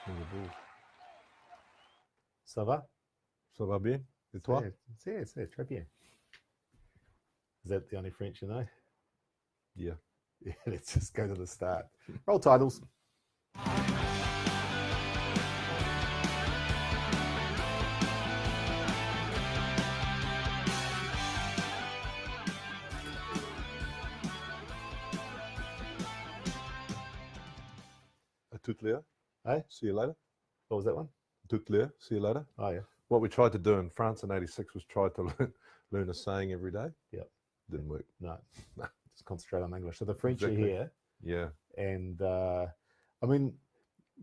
Bonjour. Ça va? Ça va bien? Et toi? C'est très bien. Is that the only French you know? Yeah. Yeah, let's just go to the start. Roll titles. À toute l'heure. Hey, See you later. what was that one? Toute l'heure. See you later. Oh, yeah. What we tried to do in France in '86 was try to learn a saying every day. Yep. Didn't work. No, just concentrate on English. So the French Exactly. are here, Yeah. and I mean,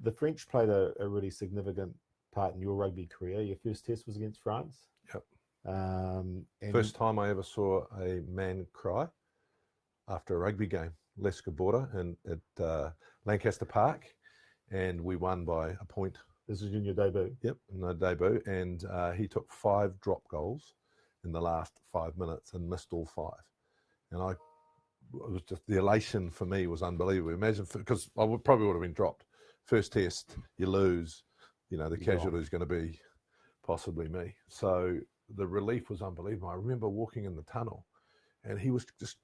the French played a really significant part in your rugby career. Your first test was against France. Yep. And First time I ever saw a man cry after a rugby game, Leicester border, and at Lancaster Park, and we won by a point. This was in your debut. Yep, in my debut, and he took 5 drop goals in the last 5 minutes and missed all 5. And it was just, the elation for me was unbelievable. Imagine, because I probably would have been dropped. First test, you lose, the casualty is going to be possibly me. So the relief was unbelievable. I remember walking in the tunnel, and he was just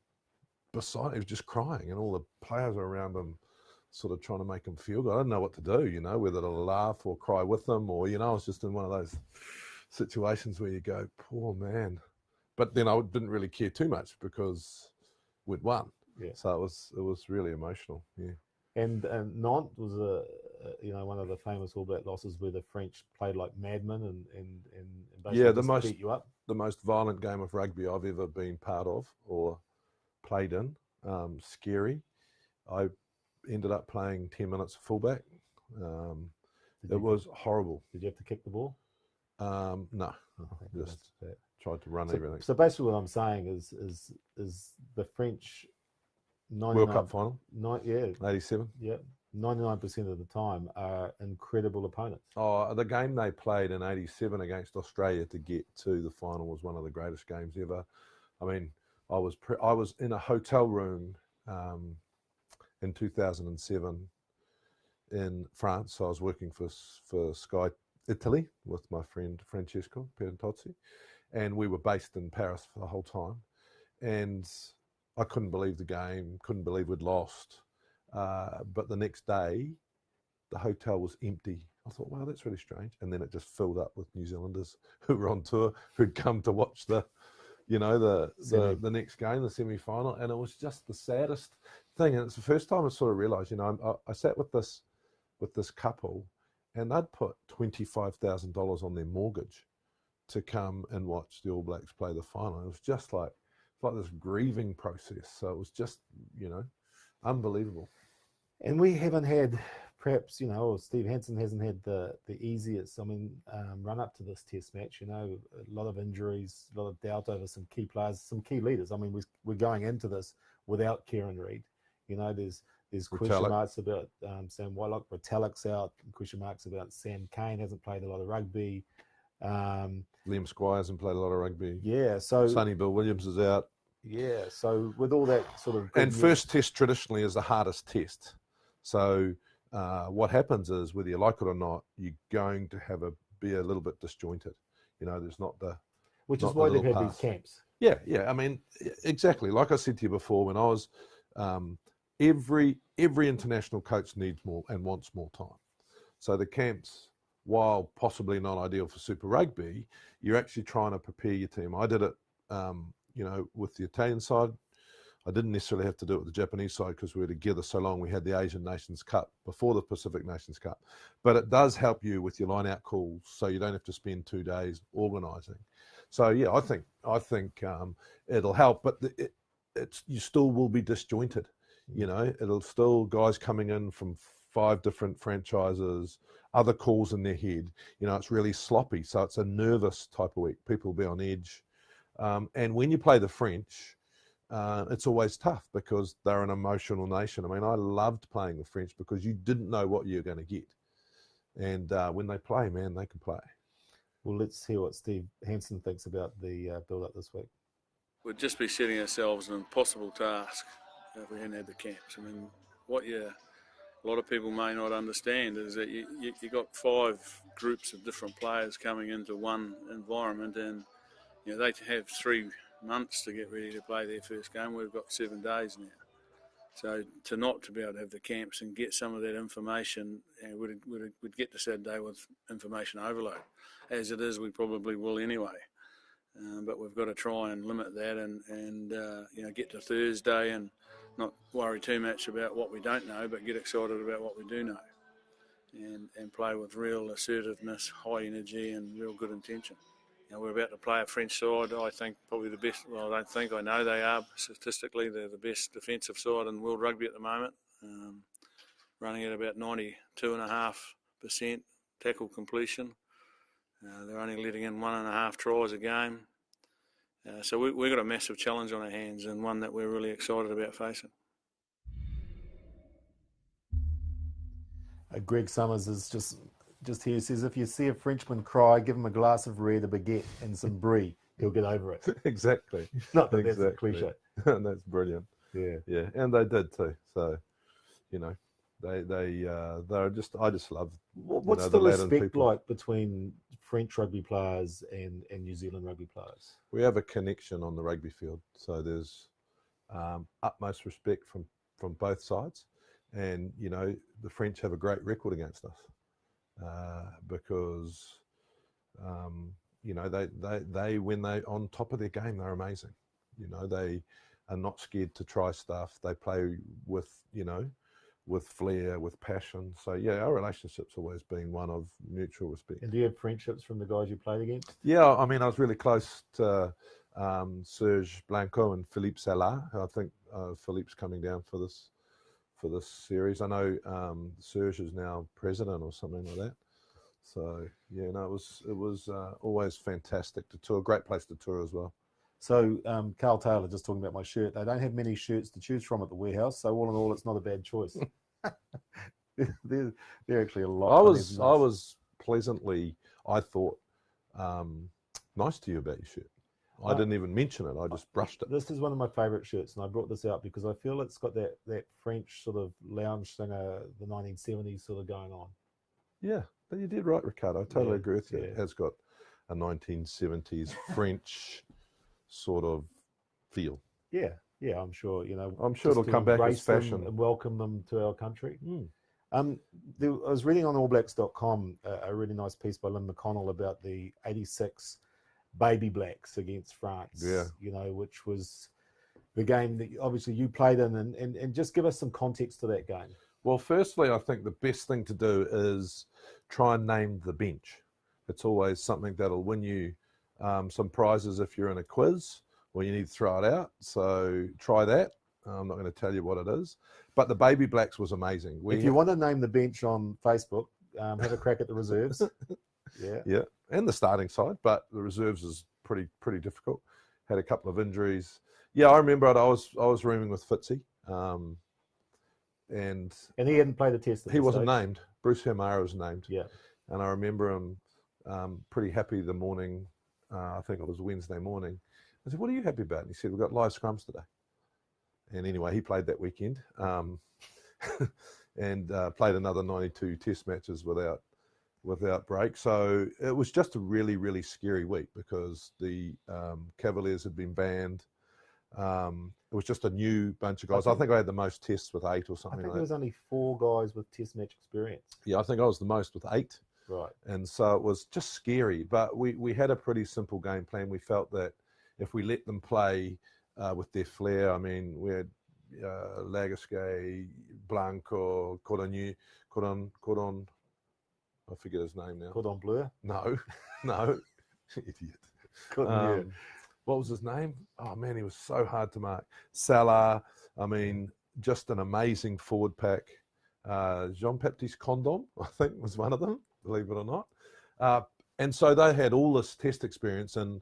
he was just crying, and all the players were around him sort of trying to make him feel good. I didn't know what to do, whether to laugh or cry with them, or, I was just in one of those situations where you go, poor man. But then I didn't really care too much because we'd won. Yeah. So it was really emotional. Yeah. And Nantes was one of the famous All Black losses where the French played like madmen and basically just beat you up. The most violent game of rugby I've ever been part of or played in. Scary. I ended up playing 10 minutes of fullback. It was horrible. Did you have to kick the ball? No, just tried to run everything. So basically, what I'm saying is the French World Cup final, 87. Yeah, 99% of the time are incredible opponents. Oh, the game they played in '87 against Australia to get to the final was one of the greatest games ever. I mean, I was in a hotel room in 2007 in France. I was working for Sky Italy with my friend Francesco Pierantozzi, and we were based in Paris for the whole time. And I couldn't believe the game, couldn't believe we'd lost. But the next day, the hotel was empty. I thought, wow, that's really strange. And then it just filled up with New Zealanders who were on tour, who'd come to watch the next game, the semi-final. And it was just the saddest thing. And it's the first time I sort of realised, I sat with this couple, and they'd put $25,000 on their mortgage to come and watch the All Blacks play the final. It was just like this grieving process. So it was just, unbelievable. And we haven't had, perhaps, or Steve Hansen hasn't had the easiest, run up to this test match, a lot of injuries, a lot of doubt over some key players, some key leaders. We're going into this without Kieran Reid. There's question marks about Sam Whitelock. Retallick's out. Question marks about Sam Cane, hasn't played a lot of rugby. Liam Squire hasn't played a lot of rugby. Yeah, so Sonny Bill Williams is out. Yeah, so with all that sort of... And first test traditionally is the hardest test. So what happens is, whether you like it or not, you're going to be a little bit disjointed. There's not the... Which is why they've had these camps. Yeah. Exactly. Like I said to you before, when I was... every international coach needs more and wants more time. So the camps, while possibly not ideal for Super Rugby, you're actually trying to prepare your team. I did it... with the Italian side. I didn't necessarily have to do it with the Japanese side because we were together so long. We had the Asian Nations Cup before the Pacific Nations Cup. But it does help you with your line-out calls, so you don't have to spend 2 days organising. So, yeah, I think it'll help, but you still will be disjointed. It'll still, guys coming in from 5 different franchises, other calls in their head. It's really sloppy, so it's a nervous type of week. People will be on edge. And when you play the French, it's always tough because they're an emotional nation. I loved playing the French because you didn't know what you were going to get. And when they play, man, they can play. Well, let's hear what Steve Hansen thinks about the build-up this week. We'd just be setting ourselves an impossible task if we hadn't had the camps. What you a lot of people may not understand is that you got 5 groups of different players coming into one environment, and they have 3 months to get ready to play their first game. We've got 7 days now. So to be able to have the camps and get some of that information, we'd get to Saturday with information overload. As it is, we probably will anyway. But we've got to try and limit that and get to Thursday and not worry too much about what we don't know, but get excited about what we do know and play with real assertiveness, high energy and real good intention. We're about to play a French side, I think probably the best, well I don't think, I know they are statistically, they're the best defensive side in world rugby at the moment, running at about 92.5% tackle completion. They're only letting in 1.5 tries a game. So we've got a massive challenge on our hands and one that we're really excited about facing. Greg Summers is just here, says, if you see a Frenchman cry, give him a glass of red, a baguette and some brie. He'll get over it. Exactly. Not that that's a cliche. And that's brilliant. Yeah. Yeah, and they did too. So, they're just, I just love. What's the respect like between French rugby players and New Zealand rugby players? We have a connection on the rugby field, so there's utmost respect from both sides, and the French have a great record against us because they when they on top of their game, they're amazing. They are not scared to try stuff. They play with with flair, with passion. So yeah, our relationship's always been one of mutual respect. And do you have friendships from the guys you played against? Yeah, I mean, I was really close to Serge Blanco and Philippe Salah. I think Philippe's coming down for this series. I know Serge is now president or something like that. So yeah, no, it was always fantastic to tour. Great place to tour as well. So Carl Taylor, just talking about my shirt, they don't have many shirts to choose from at the warehouse. So all in all, it's not a bad choice. they're actually a lot. I was pleasantly, I thought, nice to you about your shirt. I didn't even mention it. I just brushed it. This is one of my favourite shirts, and I brought this out because I feel it's got that French sort of lounge singer, the 1970s sort of going on. Yeah, but you did right, Ricardo. I totally agree with you. Yeah. It has got a 1970s French sort of feel. Yeah, I'm sure. I'm sure it'll come back as fashion and welcome them to our country. I was reading on allblacks.com a really nice piece by Lynn McConnell about the 86 Baby Blacks against France. Yeah. Which was the game that obviously you played in, and just give us some context to that game. Well, firstly, I think the best thing to do is try and name the bench. It's always something that'll win you some prizes if you're in a quiz or you need to throw it out. So try that. I'm not going to tell you what it is. But the Baby Blacks was amazing. If you want to name the bench on Facebook, have a crack at the reserves. Yeah, and the starting side, but the reserves is pretty difficult. Had a couple of injuries. Yeah, I remember it. I was rooming with Fitzy, and he hadn't played a test. He wasn't named. Bruce Hermara was named. Yeah, and I remember him pretty happy the morning. I think it was Wednesday morning. I said, "What are you happy about?" And he said, "We've got live scrums today." And anyway, he played that weekend and played another 92 test matches without break. So it was just a really, really scary week because the Cavaliers had been banned. It was just a new bunch of guys. I think I had the most tests with 8 or something. I think there was only 4 guys with test match experience. Yeah, I think I was the most with 8. Right. And so it was just scary. But we had a pretty simple game plan. We felt that if we let them play with their flair, I mean, we had Lagasque, Blanco, Cordon, I forget his name now. Cordon Bleu? No, idiot. What was his name? Oh man, he was so hard to mark. Salah, I mean, just an amazing forward pack. Jean-Baptiste Condom, I think, was one of them, believe it or not. And so they had all this test experience, and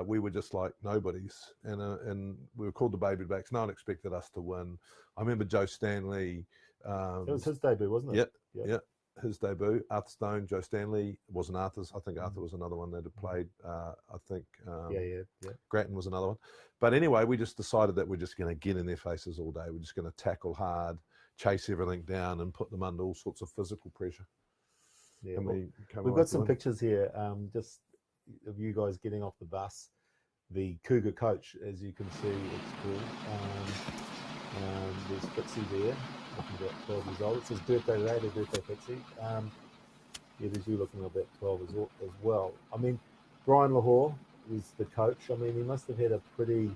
we were just like nobodies, and we were called the Baby Blacks. No one expected us to win. I remember Joe Stanley. It was his debut, wasn't it? Yeah. His debut. Arthur Stone, Joe Stanley. It wasn't Arthur's. I think Arthur was another one that had played. I think Grattan was another one. But anyway, we just decided that we're just going to get in their faces all day. We're just going to tackle hard. chase everything down and put them under all sorts of physical pressure. Yeah, We've got some pictures here, just of you guys getting off the bus. The Cougar coach, as you can see, it's cool. There's Fitzy there, looking about 12 years old. It's his birthday today, their birthday Fitzy. Yeah, there's you looking about 12 as well. I mean, Brian Lahore is the coach. I mean, he must have been a pretty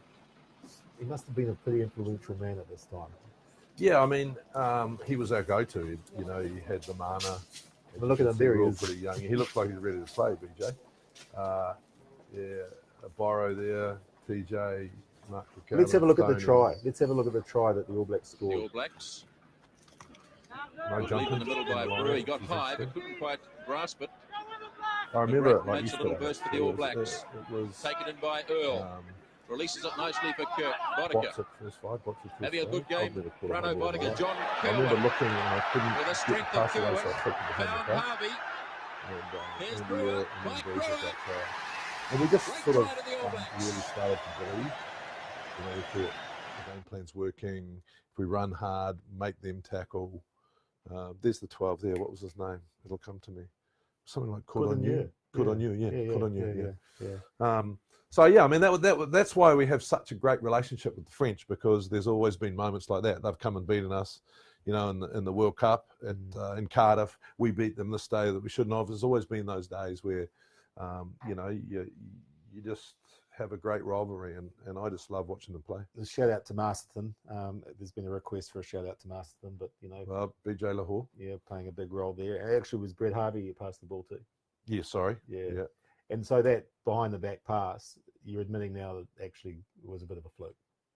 influential man at this time. Yeah, I mean, he was our go-to. You know, he had the mana. But look at him, there he is. Pretty young. He looks like he's ready to play, BJ. A Borrow there, TJ, Mark Ricardo. Let's have a look at the try. Let's have a look at the try that the All Blacks scored. The All Blacks. No Lead in the middle by Brewer. He got high, but couldn't quite grasp it. I remember it like makes a little burst for the All Blacks. It was taken in by Earl. Releases it nicely for Kirk. Boddicker. Having a good game. Bruno Boddicker. John I remember Kirwan. looking and I couldn't With a get strength past of the way, Kirwan. so I flicked it behind the Found back. Harvey. Here's And Brewer. then Mike Brewer got Brewer. that try. And we just Great sort of try to the All Blacks. really started to believe. You know, we thought the game plan's working. If we run hard, make them tackle. There's the 12 there. What was his name? It'll come to me. Something like Good on You. Good on You, yeah. Good on You, yeah. So yeah, I mean that's why we have such a great relationship with the French, because there's always been moments like that. They've come and beaten us, you know, in the World Cup in Cardiff. We beat them this day that we shouldn't have. There's always been those days where, you know, you just have a great rivalry, and I just love watching them play. A shout out to Masterton. There's been a request for a shout out to Masterton, but you know, BJ Lahore. Yeah, playing a big role there. Actually, it was Brett Harvey you passed the ball to. Yeah, sorry. Yeah. And so that behind the back pass, you're admitting now that actually was a bit of a fluke.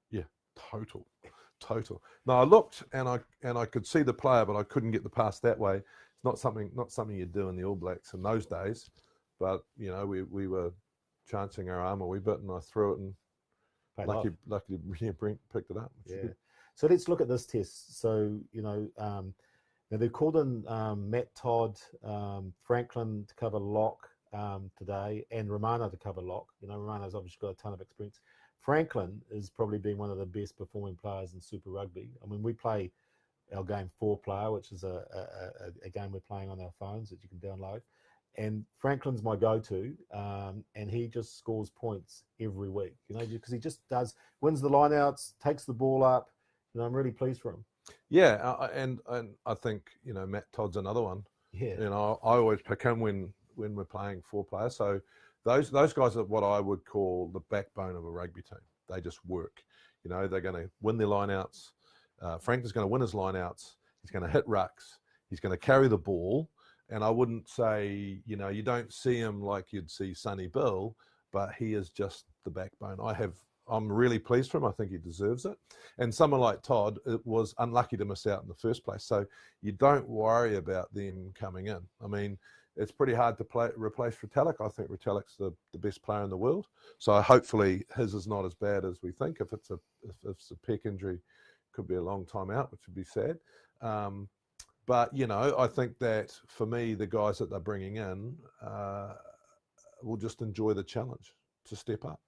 Yeah, total. No, I looked and I could see the player, but I couldn't get the pass that way. It's not something you do in the All Blacks in those days. But you know, we were chancing our arm a wee bit, and I threw it, and luckily Brent picked it up. Yeah. So let's look at this test. So you know, now they've called in Matt Todd, Franklin to cover lock today, and Romano to cover lock. You know, Romano's obviously got a ton of experience. Franklin has probably been one of the best performing players in Super Rugby. I mean, we play our game 4-player, which is a game we're playing on our phones that you can download. And Franklin's my go-to, and he just scores points every week, you know, because he just wins the lineouts, takes the ball up. You know, I'm really pleased for him. Yeah, and I think, you know, Matt Todd's another one. Yeah. You know, I always pick him when we're playing 4-player. So those guys are what I would call the backbone of a rugby team. They just work. You know, they're going to win their lineouts. Franklin's going to win his lineouts. He's going to hit rucks. He's going to carry the ball. And I wouldn't say, you know, you don't see him like you'd see Sonny Bill, but he is just the backbone. I'm really pleased for him. I think he deserves it. And someone like Todd, it was unlucky to miss out in the first place. So you don't worry about them coming in. I mean, it's pretty hard to replace Retallick. I think Retallick's the best player in the world. So hopefully his is not as bad as we think. If it's a pec injury, could be a long time out, which would be sad. But, you know, I think that for me, the guys that they're bringing in will just enjoy the challenge to step up.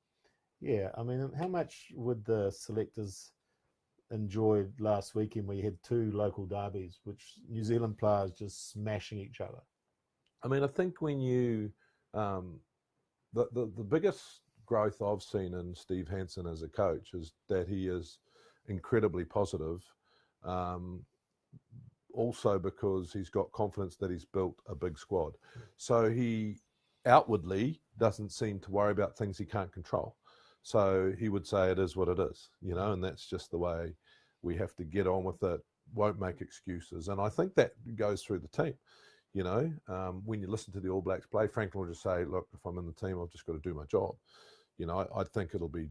Yeah, I mean, how much would the selectors enjoy last weekend where you had 2 local derbies, which New Zealand players just smashing each other? I mean, I think when you, the biggest growth I've seen in Steve Hansen as a coach is that he is incredibly positive. Also because he's got confidence that he's built a big squad. So he outwardly doesn't seem to worry about things he can't control. So he would say it is what it is, you know, and that's just the way we have to get on with it, won't make excuses. And I think that goes through the team, you know. When you listen to the All Blacks play, Franklin will just say, look, if I'm in the team, I've just got to do my job. You know, I think it'll be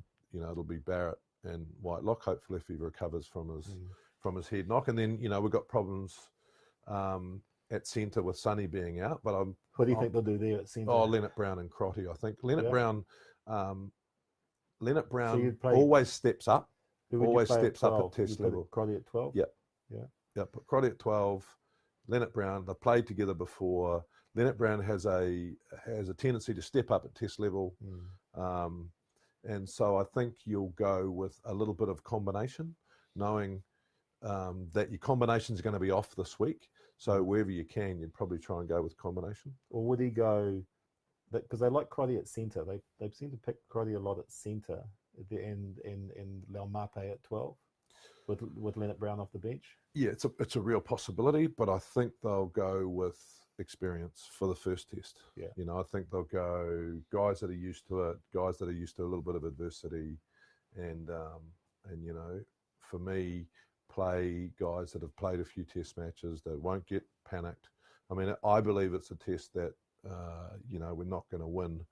Barrett and Whitelock, hopefully, if he recovers from his head knock. And then, you know, we've got problems at centre with Sonny being out. But what do you think they'll do there at centre? Oh, Leonard Brown and Crotty, I think. Leonard Brown So always steps up. Always steps up at test level. level. Crotty at 12? Yeah, put Crotty at 12. Leonard Brown, they've played together before. Leonard Brown has a tendency to step up at test level. And so I think you'll go with a little bit of combination, knowing that your combination's going to be off this week. So wherever you can, you'd probably try and go with combination. Or would he go, because they like Crotty at centre. They seem to pick Crotty a lot at centre and Laumape at 12 with Leonard Brown off the bench. Yeah, it's a real possibility, but I think they'll go with experience for the first test. Yeah. You know, I think they'll go guys that are used to it, guys that are used to a little bit of adversity, and you know, for me, play guys that have played a few test matches that won't get panicked. I mean, I believe it's a test that you know, we're not going to win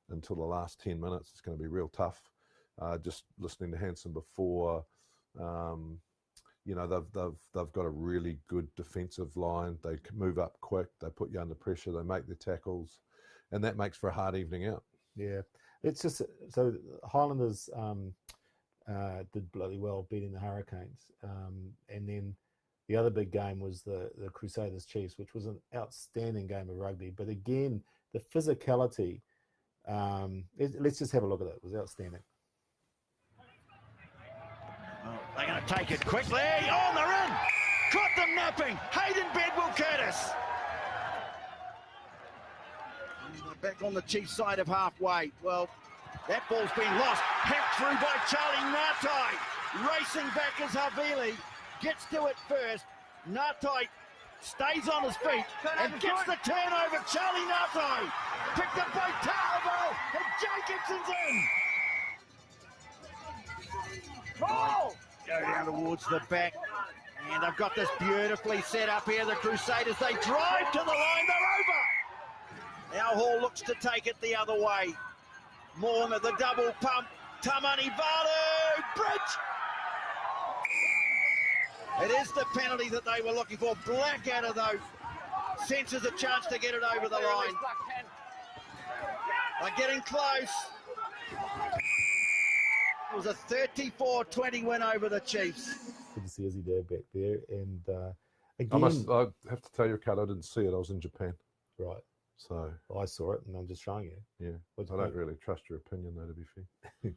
until the last 10 minutes. It's going to be real tough. Just listening to Hansen before, you know, they've got a really good defensive line. They can move up quick. They put you under pressure. They make their tackles, and that makes for a hard evening out. Yeah, it's just so Highlanders did bloody well beating the Hurricanes, and then the other big game was the Crusaders Chiefs, which was an outstanding game of rugby. But again, the physicality. Let's just have a look at it. It was outstanding. Oh, they're going to take it quickly. Oh, they're in. Caught them napping. Hayden Bedwell-Curtis. Back on the Chiefs side of halfway. Well, that ball's been lost. Hacked through by Charlie Ngatai. Racing back as Havili gets to it first. Ngatai stays on his feet and gets the turnover. Charlie Ngatai picked up by Talbot, and Jacobson's in. Oh! Go down towards the back, and I've got this beautifully set up here. The Crusaders, they drive to the line, they're over. Now Hall looks to take it the other way. Morna, the double pump. Tamani Valu, bridge. It is the penalty that they were looking for. Blackadder, though, senses a chance to get it over the line. They're getting close. It was a 34-20 win over the Chiefs. Good to see Izzy Dad back there. And I again... have to tell you, Kat, I didn't see it. I was in Japan. Right. So I saw it, and I'm just showing you. Yeah. I don't really trust your opinion, though, to be fair.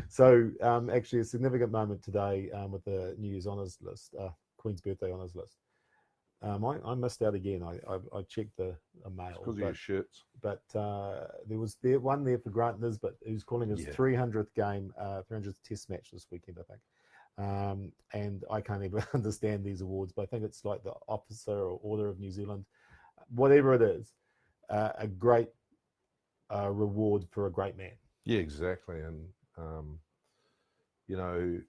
So, actually, a significant moment today with the New Year's Honours list, Queen's Birthday Honours list. I missed out again. I checked the mail. Because of your shirts. But there was one there for Grant Nisbet, who's calling his 300th game, 300th Test match this weekend, I think. And I can't even understand these awards, but I think it's like the Officer or Order of New Zealand, whatever it is. A great reward for a great man. Yeah, exactly. And, you know,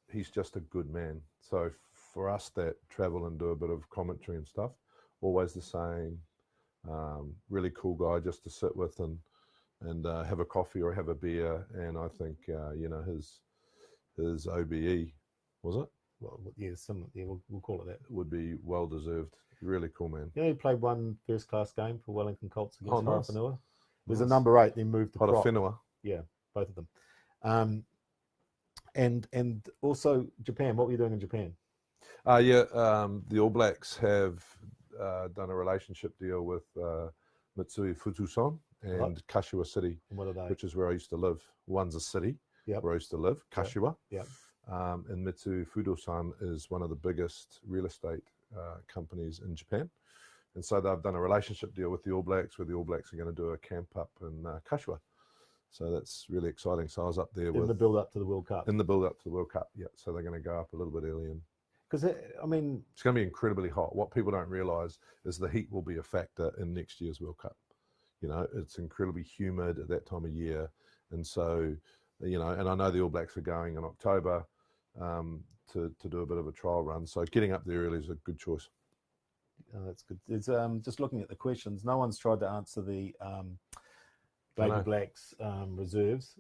he's just a good man. So for us that travel and do a bit of commentary and stuff, always the same, really cool guy just to sit with and have a coffee or have a beer. And I think, you know, his OBE, was it? Well, yeah, we'll call it that. Would be well deserved. Really cool, man. You know, he played one first-class game for Wellington Colts against nice. Horowhenua. There's a number 8, then moved to Horowhenua. Yeah, both of them. And also Japan. What were you doing in Japan? The All Blacks have done a relationship deal with Mitsui Fujisan and Kashiwa City, which is where I used to live. One's a city where I used to live, Kashiwa. Yep. And Mitsui Fujisan is one of the biggest real estate companies in Japan. And so they've done a relationship deal with the All Blacks, where the All Blacks are going to do a camp up in Kashiwa. So that's really exciting. So I was up there in the build up to the World Cup. In the build up to the World Cup, yeah. So they're going to go up a little bit early, and because I mean, it's going to be incredibly hot. What people don't realise is the heat will be a factor in next year's World Cup. You know, it's incredibly humid at that time of year, and so you know, and I know the All Blacks are going in October to do a bit of a trial run. So getting up there early is a good choice. That's good. It's just looking at the questions. No one's tried to answer the Baby Blacks reserves.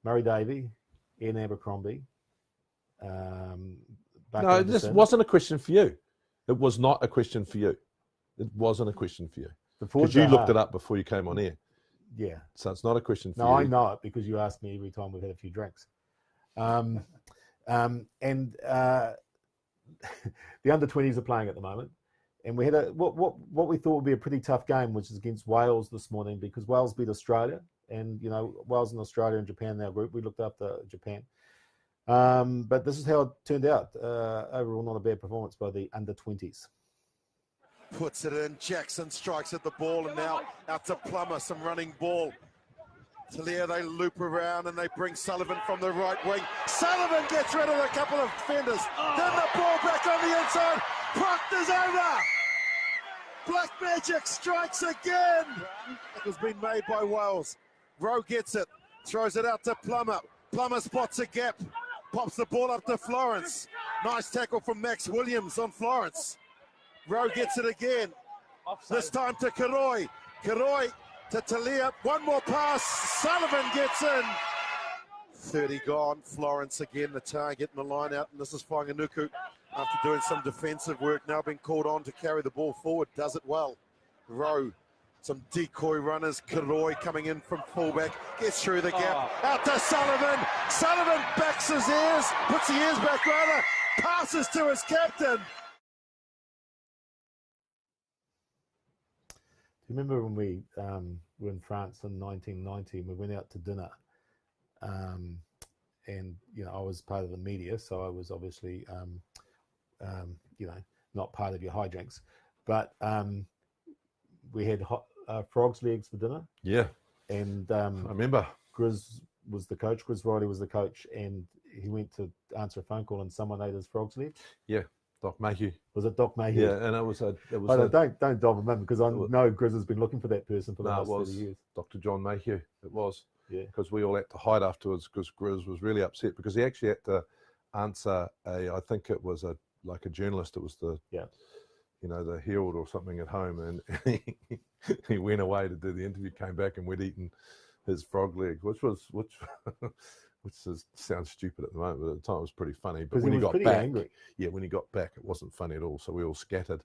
Murray Davey, Ian Abercrombie. No, this wasn't a question for you. It was not a question for you. It wasn't a question for you. Because you looked it up before you came on air. Yeah. So it's not a question for you. No, I know it because you ask me every time we've had a few drinks. And the under-20s are playing at the moment. And we had what we thought would be a pretty tough game, which is against Wales this morning, because Wales beat Australia. And, you know, Wales and Australia and Japan in our group. We looked after Japan. But this is how it turned out. Overall, not a bad performance by the under-20s. Puts it in. Jackson strikes at the ball, and now out to Plummer. Some running ball. Talia, they loop around and they bring Sullivan from the right wing. Sullivan gets rid of a couple of defenders. Then the ball back on the inside. Proctor's over. Black Magic strikes again. It has been made by Wales. Rowe gets it. Throws it out to Plummer. Plummer spots a gap. Pops the ball up to Florence. Nice tackle from Max Williams on Florence. Rowe gets it again. Offside. This time to Kiroi. Kiroi to Talia. One more pass. Sullivan gets in. 30 gone. Florence again, the target in the line out. And this is Whanganuku after doing some defensive work. Now being called on to carry the ball forward. Does it well. Rowe. Some decoy runners. Kiroi coming in from fullback. Gets through the gap. Out to Sullivan. Sullivan backs his ears. Puts the ears back rather. Passes to his captain. Remember when we were in France in 1990, we went out to dinner, and I was part of the media, so I was obviously not part of your hijinks, but we had frog's legs for dinner. Yeah, and I remember Grizz was the coach. Grizz Riley was the coach, and he went to answer a phone call, and someone ate his frog's leg. Yeah. Doc Mayhew. Was it Doc Mayhew? Yeah, and don't dob him in because I know Grizz has been looking for that person for the last 30 years. Dr. John Mayhew. It was. Yeah. Because we all had to hide afterwards because Grizz was really upset because he actually had to answer I think it was a journalist. It was the Herald or something at home, and he went away to do the interview, came back and we'd eaten his frog leg, which sounds stupid at the moment, but at the time it was pretty funny. But when he got back, when he got back, it wasn't funny at all. So we all scattered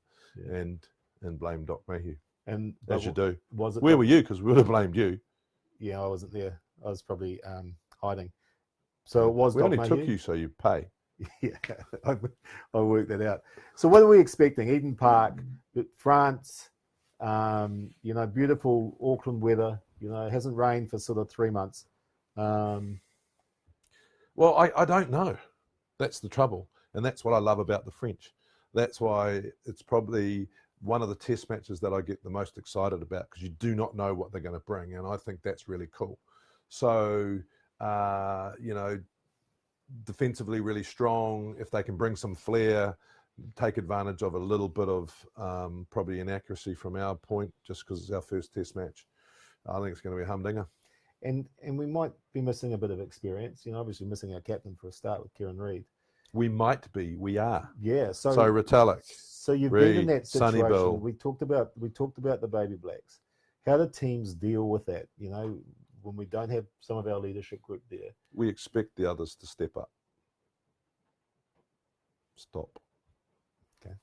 and blamed Doc Mayhew. And as you do. Where were you? Because we would have blamed you. Yeah, I wasn't there. I was probably hiding. So it was. We Doc only Mayhew. took you so you pay. Yeah, I worked that out. So what are we expecting? Eden Park, France. Beautiful Auckland weather. It hasn't rained for sort of 3 months. Well, I don't know. That's the trouble. And that's what I love about the French. That's why it's probably one of the test matches that I get the most excited about because you do not know what they're going to bring. And I think that's really cool. So, defensively really strong. If they can bring some flair, take advantage of a little bit of probably inaccuracy from our point just because it's our first test match, I think it's going to be a humdinger. And we might be missing a bit of experience, obviously missing our captain for a start with Kieran Reid. We might be, we are. Yeah. So Retallick. So you've Reid, been in that situation. Sunnyville. We talked about the Baby Blacks. How do teams deal with that? When we don't have some of our leadership group there. We expect the others to step up. Stop. Okay.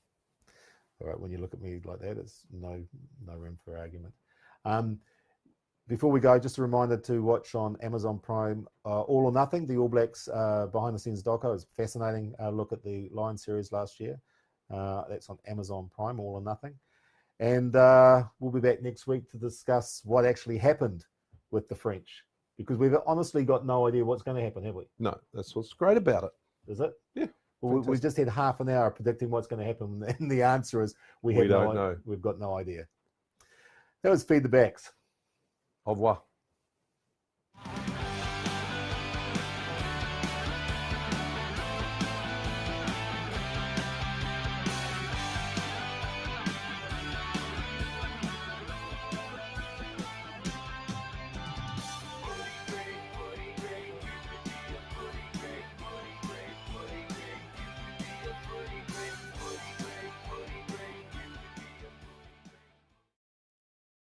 All right. When you look at me like that, it's no room for argument. Before we go, just a reminder to watch on Amazon Prime All or Nothing, the All Blacks behind-the-scenes doco. It's a fascinating look at the Lion series last year. That's on Amazon Prime, All or Nothing. And we'll be back next week to discuss what actually happened with the French, because we've honestly got no idea what's going to happen, have we? No, that's what's great about it. Is it? Yeah. Well, we've just had half an hour predicting what's going to happen, and the answer is we don't know. We've got no idea. That was Feed the Backs. Au revoir.